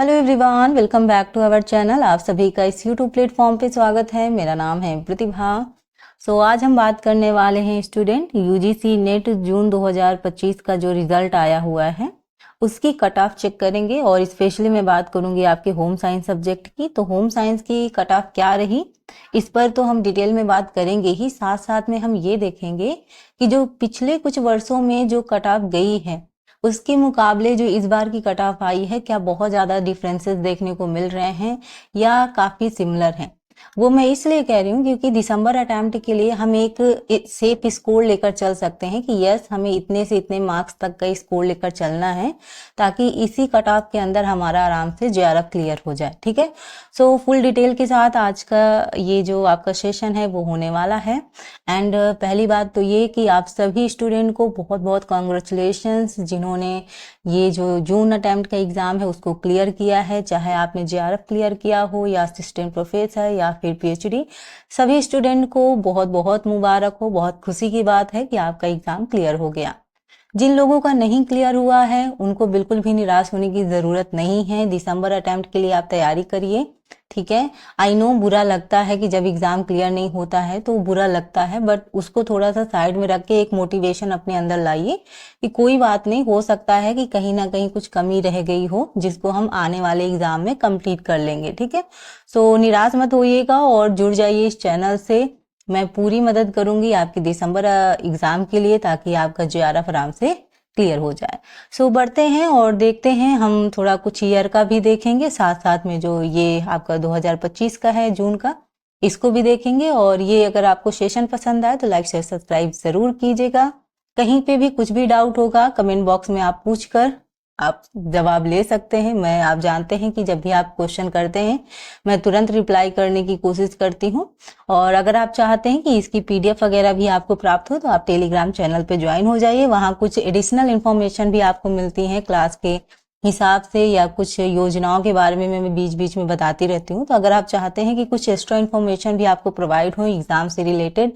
Hello everyone, welcome back to our channel. आप सभी का इस यूट्यूब प्लेटफॉर्म पे स्वागत है। मेरा नाम है प्रतिभा। आज हम बात करने वाले हैं स्टूडेंट यूजीसी नेट जून 2025 का जो रिजल्ट आया हुआ है उसकी कट ऑफ चेक करेंगे। और स्पेशली मैं बात करूंगी आपके होम साइंस सब्जेक्ट की। तो होम साइंस की कट ऑफ क्या रही इस पर तो हम डिटेल में बात करेंगे ही, साथ साथ में हम ये देखेंगे कि जो पिछले कुछ वर्षों में जो कट ऑफ गई है उसके मुकाबले जो इस बार की कट ऑफ आई है, क्या बहुत ज़्यादा डिफरेंसेस देखने को मिल रहे हैं या काफ़ी सिमिलर हैं। वो मैं इसलिए कह रही हूँ क्योंकि दिसंबर अटेम्प्ट के लिए हम एक सेफ स्कोर लेकर चल सकते हैं कि यस, हमें इतने से इतने मार्क्स तक का स्कोर लेकर चलना है ताकि इसी कट ऑफ के अंदर हमारा आराम से जेआरएफ क्लियर हो जाए। ठीक है। फुल डिटेल के साथ आज का ये जो आपका सेशन है वो होने वाला है। एंड पहली बात तो ये कि आप सभी स्टूडेंट को बहुत बहुत कॉन्ग्रेचुलेशंस जिन्होंने ये जो जून अटेम्प्ट का एग्जाम है उसको क्लियर किया है, चाहे आपने जेआरएफ क्लियर किया हो या असिस्टेंट प्रोफेसर या फिर पीएचडी। सभी स्टूडेंट को बहुत बहुत मुबारक हो। बहुत खुशी की बात है कि आपका एग्जाम क्लियर हो गया। जिन लोगों का नहीं क्लियर हुआ है उनको बिल्कुल भी निराश होने की जरूरत नहीं है। दिसंबर अटेम्प्ट के लिए आप तैयारी करिए। ठीक है। आई नो बुरा लगता है कि जब एग्जाम क्लियर नहीं होता है तो बुरा लगता है, बट उसको थोड़ा सा साइड में रख के एक मोटिवेशन अपने अंदर लाइए कि कोई बात नहीं, हो सकता है कि कहीं ना कहीं कुछ कमी रह गई हो जिसको हम आने वाले एग्जाम में कंप्लीट कर लेंगे। ठीक है। निराश मत होइएगा और जुड़ जाइए इस चैनल से। मैं पूरी मदद करूंगी आपके दिसंबर एग्जाम के लिए ताकि आपका जेआरएफ आराम से क्लियर हो जाए। बढ़ते हैं और देखते हैं, हम थोड़ा कुछ ईयर का भी देखेंगे, साथ साथ में जो ये आपका 2025 का है जून का इसको भी देखेंगे। और ये अगर आपको सेशन पसंद आए तो लाइक शेयर सब्सक्राइब जरूर कीजिएगा। कहीं पे भी कुछ भी डाउट होगा कमेंट बॉक्स में आप पूछकर आप जवाब ले सकते हैं। आप जानते हैं कि जब भी आप क्वेश्चन करते हैं मैं तुरंत रिप्लाई करने की कोशिश करती हूँ। और अगर आप चाहते हैं कि इसकी पीडीएफ वगैरह भी आपको प्राप्त हो तो आप टेलीग्राम चैनल पे ज्वाइन हो जाइए। वहाँ कुछ एडिशनल इन्फॉर्मेशन भी आपको मिलती है क्लास के हिसाब से, या कुछ योजनाओं के बारे में मैं बीच बीच में बताती रहती हूँ। तो अगर आप चाहते हैं कि कुछ एक्स्ट्रा इन्फॉर्मेशन भी आपको प्रोवाइड हो, एग्जाम से रिलेटेड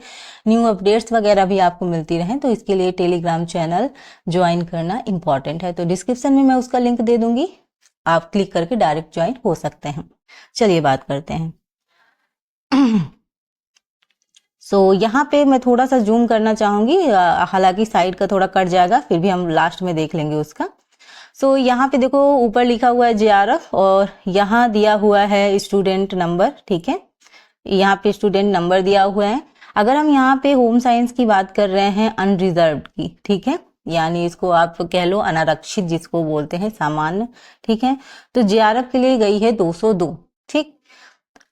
न्यू अपडेट्स वगैरह भी आपको मिलती रहें, तो इसके लिए टेलीग्राम चैनल ज्वाइन करना इंपॉर्टेंट है। तो डिस्क्रिप्शन में मैं उसका लिंक दे दूंगी, आप क्लिक करके डायरेक्ट ज्वाइन हो सकते हैं। चलिए बात करते हैं। यहाँ पे मैं थोड़ा सा जूम करना चाहूंगी, हालांकि साइड का थोड़ा कट जाएगा, फिर भी हम लास्ट में देख लेंगे उसका। यहाँ पे देखो ऊपर लिखा हुआ है जेआरएफ और यहाँ दिया हुआ है स्टूडेंट नंबर। ठीक है। यहाँ पे स्टूडेंट नंबर दिया हुआ है। अगर हम यहाँ पे होम साइंस की बात कर रहे हैं अनरिजर्व्ड की, ठीक है, यानी इसको आप कह लो अनारक्षित जिसको बोलते हैं, सामान्य। ठीक है। तो जेआरएफ के लिए गई है 202। ठीक।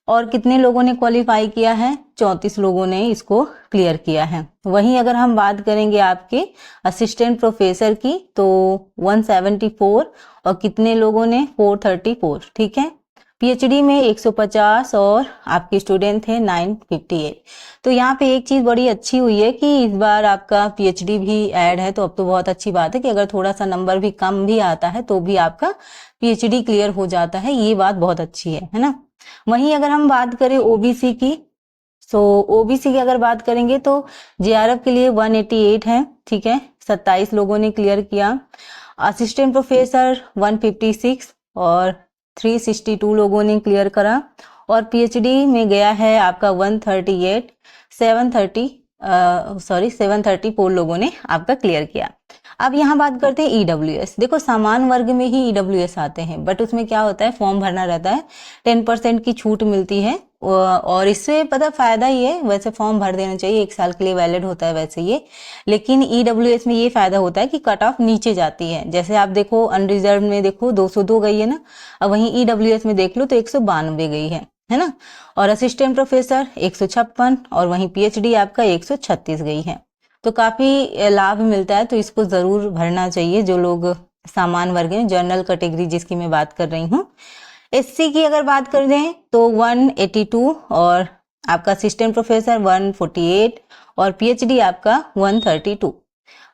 और कितने लोगों ने क्वालिफाई किया है? 34 लोगों ने इसको क्लियर किया है। वहीं अगर हम बात करेंगे आपके असिस्टेंट प्रोफेसर की तो 174 और कितने लोगों ने? 434। ठीक है। पीएचडी में 150 और आपके स्टूडेंट थे 958। तो यहाँ पे एक चीज बड़ी अच्छी हुई है कि इस बार आपका पीएचडी भी ऐड है, तो अब तो बहुत अच्छी बात है कि अगर थोड़ा सा नंबर भी कम भी आता है तो भी आपका पीएचडी क्लियर हो जाता है। ये बात बहुत अच्छी है ना। वहीं अगर हम बात करें ओबीसी की, ओबीसी की अगर बात करेंगे तो जेआरएफ के लिए 188 है। ठीक है। 27 लोगों ने क्लियर किया। असिस्टेंट प्रोफेसर 156 और 362 लोगों ने क्लियर करा। और पीएचडी में गया है आपका 138, 734 लोगों ने आपका क्लियर किया। अब यहाँ बात करते हैं ईडब्ल्यूएस। देखो सामान्य वर्ग में ही ईडब्ल्यूएस आते हैं, बट उसमें क्या होता है, फॉर्म भरना रहता है, 10% की छूट मिलती है। और इससे पता फायदा ही है, वैसे फॉर्म भर देना चाहिए, 1 साल के लिए वैलिड होता है वैसे ये। लेकिन ईडब्ल्यूएस में ये फायदा होता है कि कट ऑफ नीचे जाती है। जैसे आप देखो अनरिजर्व में देखो 202 गई है ना, अब वहीं ईडब्ल्यूएस में देख लो तो 192 गई है ना। और असिस्टेंट प्रोफेसर 156 और वहीं पीएचडी आपका 136 गई है। तो काफी लाभ मिलता है, तो इसको जरूर भरना चाहिए जो लोग सामान्य वर्ग हैं, जनरल कैटेगरी जिसकी मैं बात कर रही हूँ। एससी की अगर बात कर दें तो 182 और आपका असिस्टेंट प्रोफेसर 148 और पीएचडी आपका 132।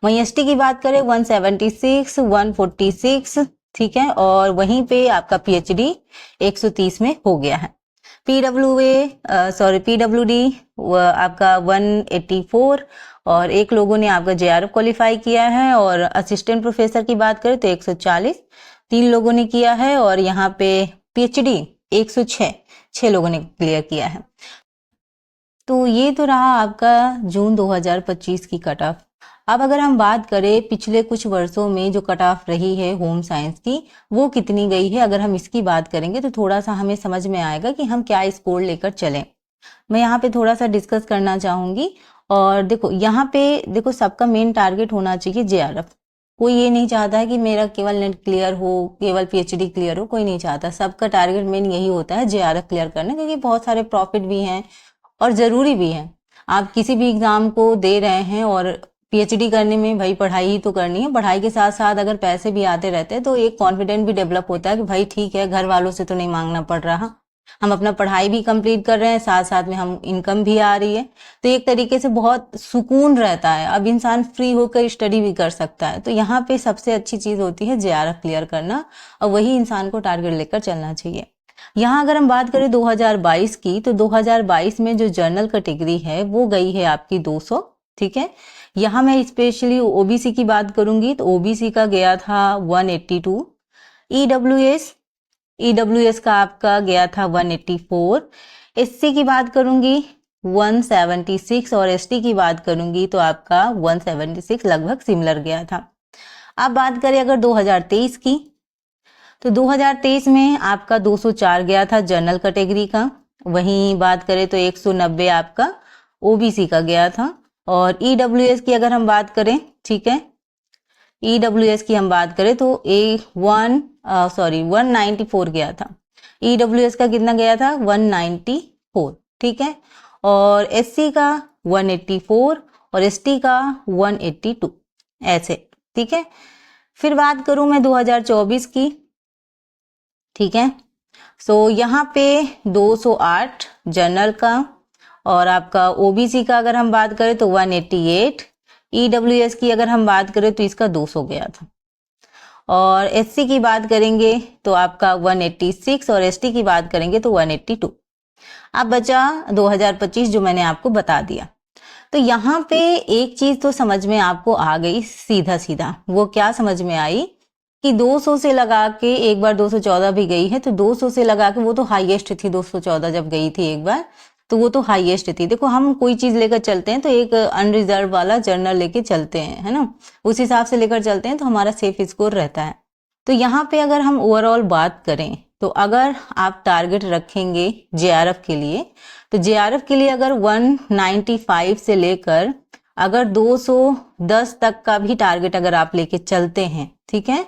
वहीं एसटी की बात करें 176, 146। ठीक है। और वहीं पे आपका पीएचडी 130 में हो गया है। पीडब्ल्यूडी आपका 184 और एक लोगों ने आपका जेआरएफ क्वालिफाई किया है। और असिस्टेंट प्रोफेसर की बात करें तो 140। 3 लोगों ने किया है और यहाँ पे PhD 106 लोगों ने क्लियर किया है। तो ये तो रहा आपका जून 2025 की कट ऑफ। अब अगर हम बात करें पिछले कुछ वर्षों में जो कट ऑफ रही है होम साइंस की, वो कितनी गई है, अगर हम इसकी बात करेंगे तो थोड़ा सा हमें समझ में आएगा कि हम क्या स्कोर लेकर चलें। मैं यहाँ पे थोड़ा सा डिस्कस करना चाहूंगी। और देखो यहाँ पे देखो, सबका मेन टारगेट होना चाहिए JRF। कोई ये नहीं चाहता है कि मेरा केवल नेट क्लियर हो, केवल PhD क्लियर हो, कोई नहीं चाहता। सबका टारगेट मेन यही होता है JRF क्लियर करना, क्योंकि बहुत सारे प्रॉफिट भी हैं और ज़रूरी भी है। आप किसी भी एग्ज़ाम को दे रहे हैं और PhD करने में भाई पढ़ाई ही तो करनी है। पढ़ाई के साथ साथ अगर पैसे भी आते रहते हैं तो एक कॉन्फिडेंट भी डेवलप होता है कि भाई ठीक है, घर वालों से तो नहीं मांगना पड़ रहा, हम अपना पढ़ाई भी कंप्लीट कर रहे हैं, साथ साथ में हम इनकम भी आ रही है। तो एक तरीके से बहुत सुकून रहता है। अब इंसान फ्री होकर स्टडी भी कर सकता है। तो यहाँ पे सबसे अच्छी चीज़ होती है JRF क्लियर करना, और वही इंसान को टारगेट लेकर चलना चाहिए। यहाँ अगर हम बात करें 2022 की, तो 2022 में जो जनरल कैटेगरी है वो गई है आपकी 200। ठीक है, यहाँ मैं स्पेशली OBC की बात करूंगी तो OBC का गया था 182, EWS का आपका गया था 184, SC की बात करूंगी 176 और ST की बात करूंगी तो आपका 176, लगभग सिमिलर गया था। अब बात करें अगर 2023 की, तो 2023 में आपका 204 गया था जनरल कैटेगरी का। वहीं बात करें तो 190 आपका OBC का गया था। और EWS की अगर हम बात करें, ठीक है, EWS की हम बात करें तो 194 गया था। EWS का कितना गया था? 194। ठीक है, और SC का 184 और ST का 182, ऐसे। ठीक है, फिर बात करूं मैं 2024 की। ठीक है, सो यहाँ पे 208 जनरल का, और आपका OBC का अगर हम बात करें तो 188, EWS की अगर हम बात करें तो इसका 200 गया था, और SC की बात करेंगे तो आपका 186 और ST की बात करेंगे तो 182। अब बचा 2025 जो मैंने आपको बता दिया। तो यहाँ पे एक चीज तो समझ में आपको आ गई सीधा सीधा। वो क्या समझ में आई कि 200 से लगा के एक बार 214 भी गई है, तो 200 से लगा के वो तो हाईएस्ट थी। 214 जब गई थी एक बार तो वो तो हाईएस्ट थी। देखो हम कोई चीज लेकर चलते हैं तो एक अनरिजर्व वाला जर्नल लेके चलते हैं, है ना, उस हिसाब से लेकर चलते हैं तो हमारा सेफ स्कोर रहता है। तो यहाँ पे अगर हम ओवरऑल बात करें तो अगर आप टारगेट रखेंगे JRF के लिए, तो JRF के लिए अगर 195 से लेकर अगर 210 तक का भी टारगेट अगर आप लेके चलते हैं, ठीक है,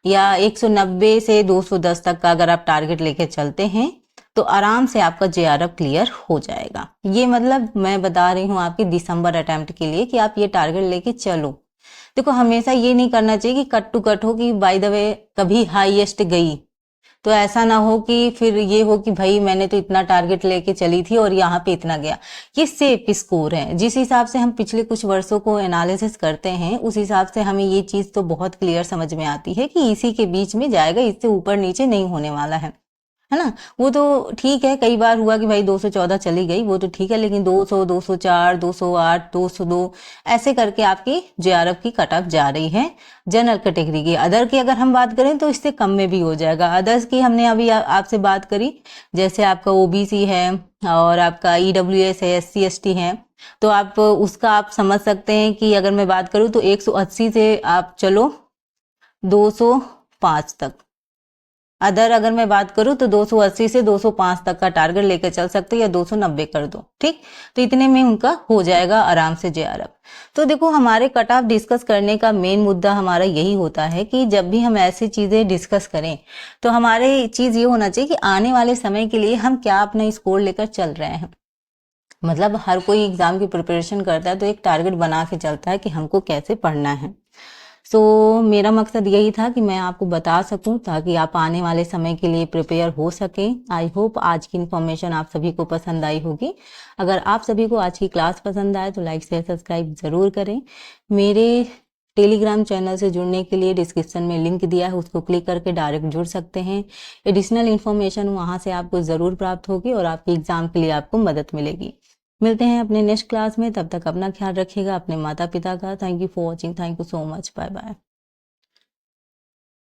या 190 से 210 तक का अगर आप टारगेट लेके चलते हैं तो आराम से आपका JRF क्लियर हो जाएगा। ये मतलब मैं बता रही हूँ आपकी दिसंबर अटेम्प्ट के लिए कि आप ये टारगेट लेके चलो। देखो हमेशा ये नहीं करना चाहिए कि कट टू कट हो कि बाय द वे कभी हाईएस्ट गई, तो ऐसा ना हो कि फिर ये हो कि भाई मैंने तो इतना टारगेट लेके चली थी और यहाँ पे इतना गया। ये सेफ स्कोर है। जिस हिसाब से हम पिछले कुछ वर्षों को एनालिसिस करते हैं उस हिसाब से हमें ये चीज तो बहुत क्लियर समझ में आती है कि इसी के बीच में जाएगा, इससे ऊपर नीचे नहीं होने वाला है ना। वो तो ठीक है, कई बार हुआ कि भाई 214 चली गई, वो तो ठीक है, लेकिन 200, 204, 208, 202 ऐसे करके आपकी JRF की कट ऑफ जा रही है जनरल कैटेगरी की। अदर की अगर हम बात करें तो इससे कम में भी हो जाएगा। अदर्स की हमने अभी आपसे बात करी, जैसे आपका OBC है और आपका EWS है, SC ST है, तो आप उसका आप समझ सकते हैं कि अगर मैं बात करूं तो 180 से आप चलो 205 तक। अदर अगर मैं बात करूं तो 280 से 205 तक का टारगेट लेकर चल सकते हैं, या 290 कर दो, ठीक, तो इतने में उनका हो जाएगा आराम से JRF। तो देखो हमारे कट ऑफ डिस्कस करने का मेन मुद्दा हमारा यही होता है कि जब भी हम ऐसी चीजें डिस्कस करें तो हमारे चीज ये होना चाहिए कि आने वाले समय के लिए हम क्या अपना स्कोर लेकर चल रहे हैं। मतलब हर कोई एग्जाम की प्रिपरेशन करता है तो एक टारगेट बना के चलता है कि हमको कैसे पढ़ना है। सो मेरा मकसद यही था कि मैं आपको बता सकूं ताकि आप आने वाले समय के लिए प्रिपेयर हो सकें। आई होप आज की इन्फॉर्मेशन आप सभी को पसंद आई होगी। अगर आप सभी को आज की क्लास पसंद आए तो लाइक शेयर सब्सक्राइब जरूर करें। मेरे टेलीग्राम चैनल से जुड़ने के लिए डिस्क्रिप्शन में लिंक दिया है, उसको क्लिक करके डायरेक्ट जुड़ सकते हैं। एडिशनल इन्फॉर्मेशन वहाँ से आपको ज़रूर प्राप्त होगी और आपके एग्जाम के लिए आपको मदद मिलेगी। मिलते हैं अपने नेक्स्ट क्लास में, तब तक अपना ख्याल रखिएगा, अपने माता पिता का। Thank you for watching, thank you so much, bye bye.